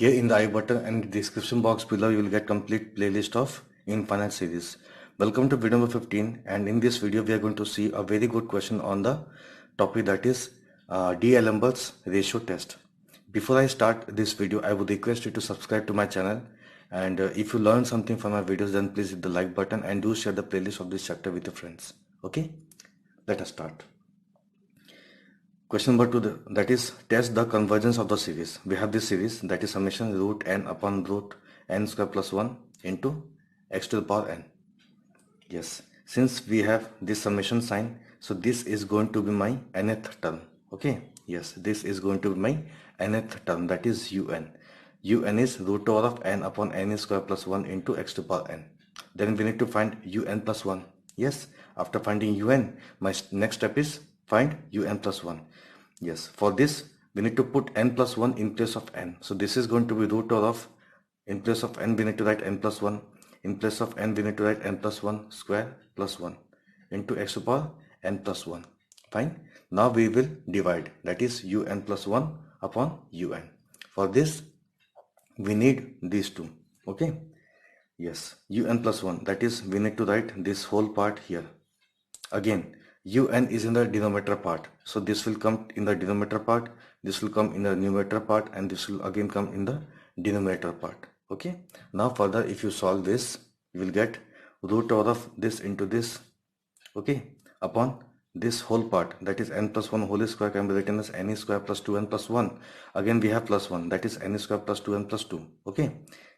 Here in the I button and the description box below, you will get complete playlist of infinite series. Welcome to video number 15, and in this video we are going to see a very good question on the topic, that is D'Alembert's ratio test. Before I start this video, I would request you to subscribe to my channel, and if you learn something from my videos, then please hit the like button and do share the playlist of this chapter with your friends. Okay, let us start. Question number 2, that is test the convergence of the series. We have this series, that is summation root n upon root n square plus 1 into x to the power n. Yes, since we have this summation sign, so this is going to be my nth term. Okay, yes, this is going to be my nth term, that is un. Un is root over of n upon n square plus 1 into x to the power n. Then we need to find un plus 1. Yes, after finding un, my next step is find un plus 1. Yes, for this we need to put n plus 1 in place of n. So this is going to be root over of, in place of n we need to write n plus 1. In place of n we need to write n plus 1 square plus 1 into x to the power n plus 1. Fine. Now we will divide, that is un plus 1 upon un. For this we need these two. Okay. Yes, un plus 1, that is we need to write this whole part here. Again, un is in the denominator part, so this will come in the denominator part, this will come in the numerator part, and this will again come in the denominator part. Okay, now further if you solve this, you will get root over of this into this, okay, upon this whole part, that is n plus 1 whole square can be written as n square plus 2n plus 1. Again we have plus 1, that is n square plus 2n plus 2. Okay,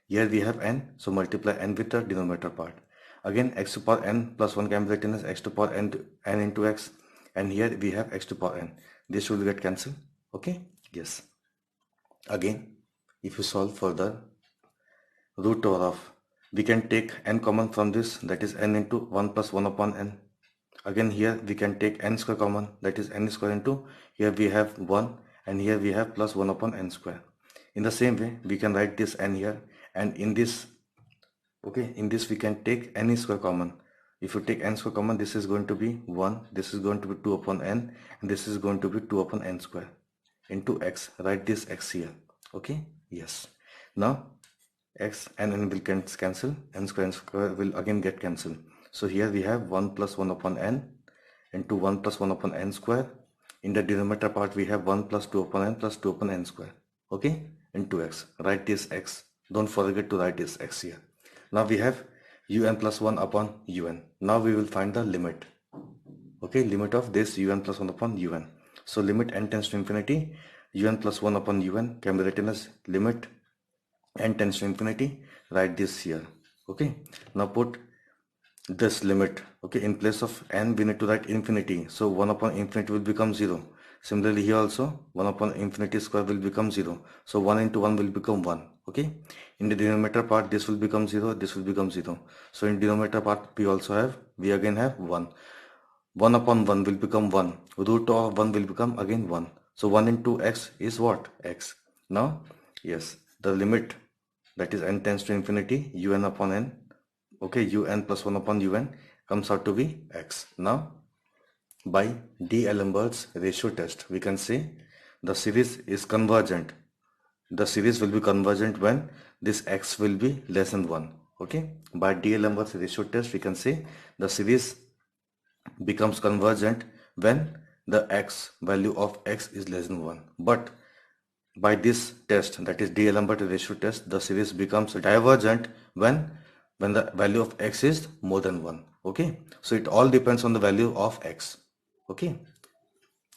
here we have n, so multiply n with the denominator part. Again x to the power n plus 1 can be written as x to the power n into x, and here we have x to the power n. This will get cancelled. Okay, yes. Again if you solve further, root over of, we can take n common from this, that is n into 1 plus 1 upon n. Again here we can take n square common, that is n square into, here we have 1 and here we have plus 1 upon n square. In the same way we can write this n here, and in this, okay, in this we can take n square common. If you take n square common, this is going to be 1, this is going to be 2 upon n, and this is going to be 2 upon n square into x. Write this x here. Okay, yes. Now x and n will cancel, n square will again get cancelled. So here we have 1 plus 1 upon n into 1 plus 1 upon n square. In the denominator part we have 1 plus 2 upon n plus 2 upon n square. Okay, into x. Write this x. Don't forget to write this x here. Now we have un plus 1 upon un. Now we will find the limit. Okay, limit of this un plus 1 upon un. So limit n tends to infinity, un plus 1 upon un can be written as limit n tends to infinity. Write this here. Okay, now put this limit. Okay, in place of n we need to write infinity, so 1 upon infinity will become 0. Similarly here also 1 upon infinity square will become 0, so 1 into 1 will become 1. Okay, in the denominator part this will become 0, this will become 0. So in denominator part we again have 1. 1 upon 1 will become 1, root of 1 will become again 1. So 1 into x is what? X. Now yes, the limit, that is n tends to infinity, un upon n, okay, un plus 1 upon un comes out to be x. Now by D'Alembert's ratio test we can say the series is convergent. The series will be convergent when this x will be less than 1. Okay, by D'Alembert's ratio test we can say the series becomes convergent when the x value of x is less than 1. But by this test, that is D'Alembert ratio test, the series becomes divergent when the value of x is more than 1. Okay, so it all depends on the value of x. Okay,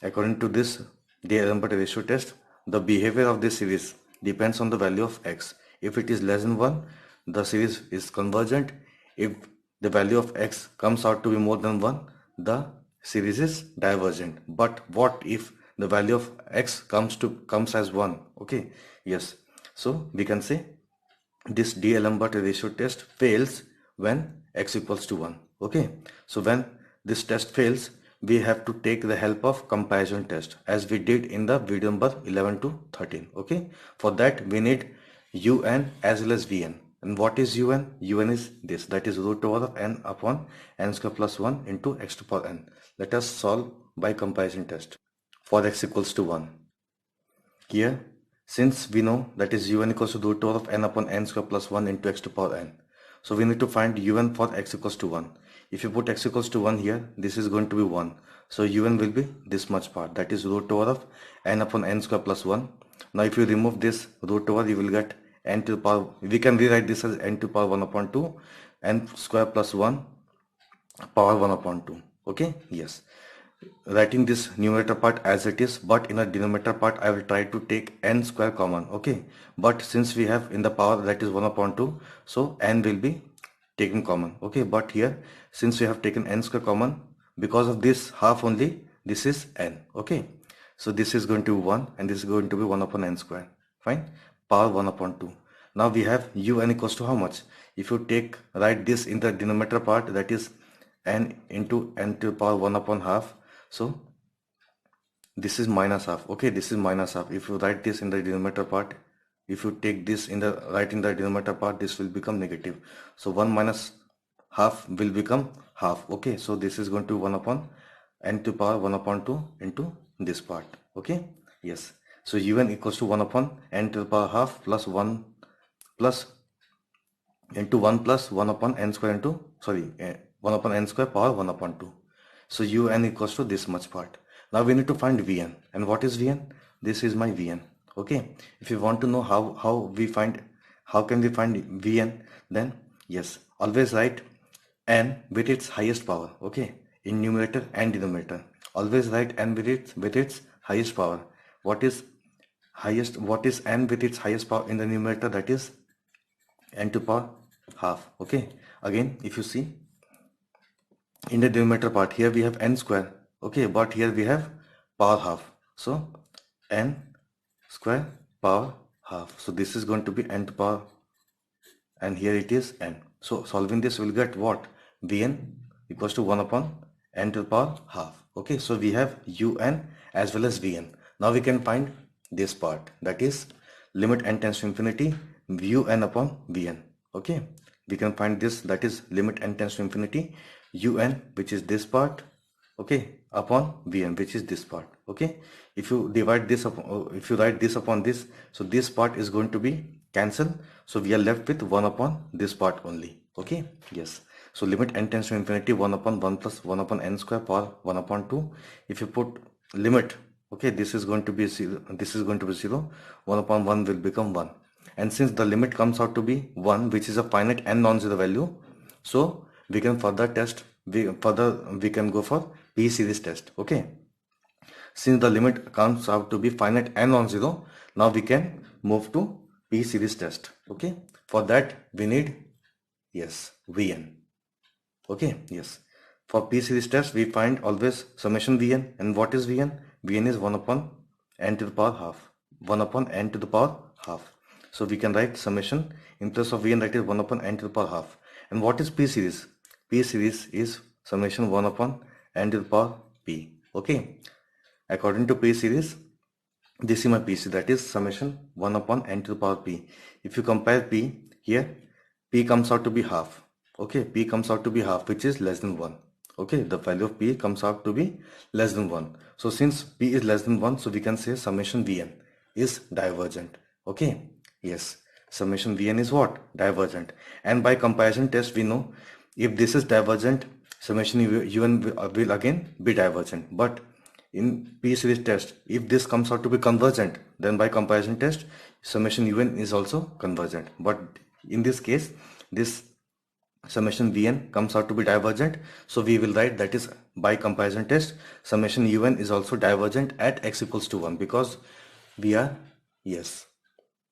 according to this D'Alembert ratio test, the behavior of this series depends on the value of x. If it is less than 1, the series is convergent. If the value of x comes out to be more than 1, the series is divergent. But what if the value of x comes as 1? Okay, yes, so we can say this D'Alembert ratio test fails when x equals to 1. Okay, so when this test fails, we have to take the help of comparison test, as we did in the video number 11 to 13. Okay, for that we need un as well as vn. And what is un? Un is this, that is root over of n upon n square plus 1 into x to the power n. Let us solve by comparison test. For x equals to 1, here since we know that is un equals to root over of n upon n square plus 1 into x to power n. So we need to find un for x equals to 1. If you put x equals to 1 here, this is going to be 1. So un will be this much part, that is root over of n upon n square plus 1. Now if you remove this root over, you will get n to the power, we can rewrite this as n to the power 1 upon 2, n square plus 1 power 1 upon 2. Okay, yes. Writing this numerator part as it is, but in a denominator part I will try to take n square common. Okay, but since we have in the power that is 1 upon 2, so n will be taken common. Okay, but here since we have taken n square common, because of this half only, this is n. Okay, so this is going to be 1 and this is going to be 1 upon n square. Fine, power 1 upon 2. Now we have un equals to how much? If you write this in the denominator part, that is n into n to the power 1 upon half. So this is minus half. Okay, this is minus half. If you write this in the denominator part, if you take this in the denominator part, this will become negative. So 1 minus half will become half. Okay, so this is going to 1 upon n to the power 1 upon 2 into this part. Okay, yes. So un equals to 1 upon n to the power half plus 1 plus into 1 plus 1 upon n square into 1 upon n square power 1 upon 2. So un equals to this much part. Now we need to find Vn. And what is Vn? This is my Vn. Okay. If you want to know how can we find Vn, then yes, always write n with its highest power. Okay. In numerator and denominator. Always write n with its highest power. What is n with its highest power in the numerator? That is n to power half. Okay. Again, if you see in the denominator part, here we have n square. Okay, but here we have power half. So n square power half. So this is going to be n to power, and here it is n. So solving this, we'll get what? Vn equals to 1 upon n to the power half. Okay, so we have un as well as Vn. Now we can find this part, that is limit n tends to infinity un upon Vn. Okay, we can find this, that is limit n tends to infinity un, which is this part, okay, upon Vn, which is this part. Okay, if you divide this up, if you write this upon this, so this part is going to be cancelled, so we are left with 1 upon this part only. Okay, yes. So limit n tends to infinity 1 upon 1 plus 1 upon n square power 1 upon 2. If you put limit, okay, this is going to be 0, this is going to be 0, 1 upon 1 will become 1. And since the limit comes out to be 1, which is a finite and non-zero value, so we can further we can go for P series test. Okay, since the limit comes out to be finite and non-zero, now we can move to P series test. Okay, for that we need, yes, Vn. Okay, yes, for P series test we find always summation Vn. And what is Vn? Vn is 1 upon n to the power half. 1 upon n to the power half. So we can write summation in place of Vn, that is 1 upon n to the power half. And what is P series? P series is summation 1 upon n to the power p. Okay, according to P series, this is my P series, that is summation 1 upon n to the power p. If you compare P here, P comes out to be half. Okay, P comes out to be half, which is less than 1. Okay, the value of P comes out to be less than 1. So since P is less than 1, so we can say summation Vn is divergent. Okay, yes, summation Vn is what? Divergent. And by comparison test, we know if this is divergent, summation un will again be divergent. But in P series test, if this comes out to be convergent, then by comparison test, summation un is also convergent. But in this case, this summation Vn comes out to be divergent, so we will write, that is by comparison test, summation un is also divergent at x equals to 1, because we are, yes,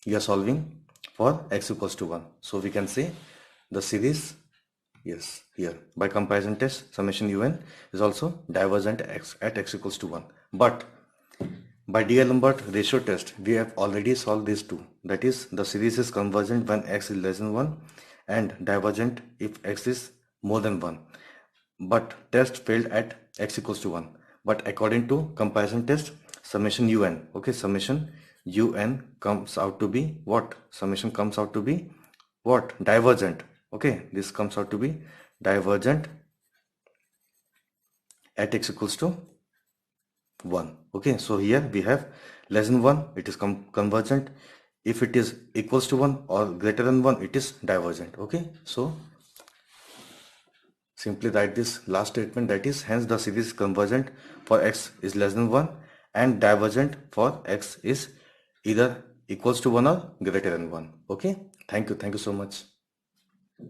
we are solving for x equals to 1. So we can say the series, yes, here by comparison test, summation un is also divergent at x equals to 1. But by D'Alembert ratio test, we have already solved these two. That is, the series is convergent when x is less than 1 and divergent if x is more than 1. But test failed at x equals to 1. But according to comparison test, summation un, okay, summation un comes out to be what? Summation comes out to be what? Divergent. Okay, this comes out to be divergent at x equals to 1. Okay, so here we have less than 1, it is convergent. If it is equals to 1 or greater than 1, it is divergent. Okay, so simply write this last statement, that is, hence the series is convergent for x is less than 1 and divergent for x is either equals to 1 or greater than 1. Okay, thank you so much.